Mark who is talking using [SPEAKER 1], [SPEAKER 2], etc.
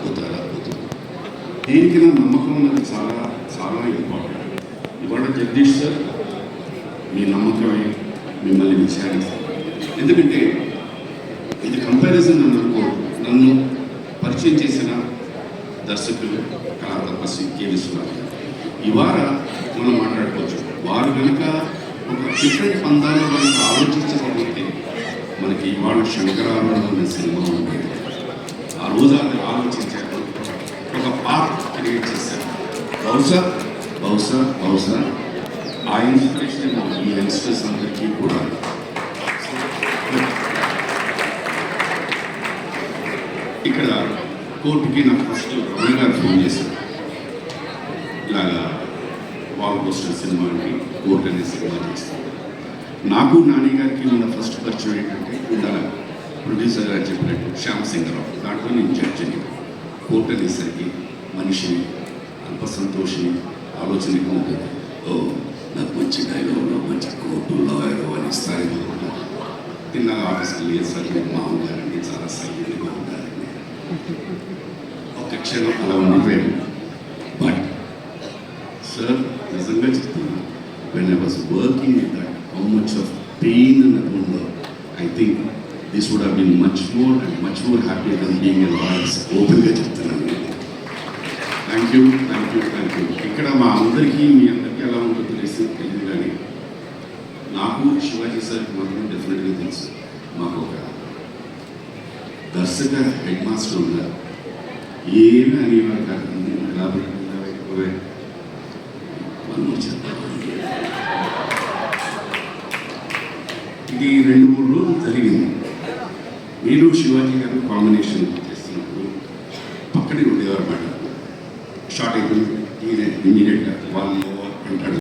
[SPEAKER 1] అద్భుతాలు అద్భుతం. దేనికైనా నమ్మకం అనేది చాలా చాలా ఇంపార్టెంట్. ఇవాళ జగదీష్ సార్ మీ నమ్మకమే మిమ్మల్ని విచారిస్తారు. ఎందుకంటే ఇది కంపారిజన్ అని అనుకోడు. నన్ను పరిచయం చేసిన దర్శకులు కళాతపస్వి కె విశ్వనాథ్ ఇవాళ మనం మాట్లాడుకోవచ్చు. వారు కనుక ఒక డిఫరెంట్ పందాలు కనుక ఆలోచించకపోతే మనకి ఇవాళ శంకరాభరణం అనే సినిమా ఉంటుంది. ఆ రోజు అది ఆలోచించారు, ఒక పార్ట్ క్రియేట్ చేశారు. బహుశా బహుశా బహుశా ఆ ఇన్స్పిరేషన్ ఈ యంగ్స్టర్స్ అందరికీ కూడా. ఇక్కడ కోర్టుకి నాకు ఫస్ట్ రమణ గారు ఫోన్ చేశారు. ఇలాగా వాల్ పోస్టర్ సినిమా అంటే కోర్టు అనే సినిమా చేస్తాను. నాకు నాని గారికి ఉన్న ఫస్ట్ పరిచయం ఏంటంటే ఉండాల ప్రొడ్యూసర్ గారు చెప్పినట్టు శ్యామ్ సింగరావు. దాంట్లో నేను జడ్జిని. కోర్టు అనేసరికి మనిషిని అల్ప సంతోషిని ఆలోచన ఎక్కువ ఉంటుంది. ఓ నాకు మంచి డైలాగ్లో మంచి కోర్టు లాయర్ అని స్థాయిలో ఉంటాను. తిన్నాక ఆఫీస్కి లేదు సార్ మీరు మామగారండి చాలా సైలెంట్గా ఉంటారండి. ఒక క్షణం అలా ఉండిపోయాను. బట్ సార్ నిజంగా చెప్తున్నా, when I was working with that, how much of pain and anger, I think this would have been much more and much more happier than being a lawyer. ఓపెన్గా చెప్తున్నాను. Thank you thank you thank you. ఇక్కడ మా అందరికీ మీ అందరికీ ఎలా ఉంటుందో తెలియదు కానీ నాకు శివాజీ సార్ మాత్రం డెఫినెట్గా తెలుసు. మాకు ఒక దర్శక హెడ్ మాస్టర్ ఉన్నారు. ఏమీ అనేవారు కాదు. కాబట్టి ఇది 2-3 రోజులు జరిగింది. నేను శివాజీ గారు కాంబినేషన్ చేస్తున్నప్పుడు పక్కనే ఉండేవారు మాట. షార్ట్ అయిపోయింది ఇమీడియట్గా వాళ్ళు అంటాడు.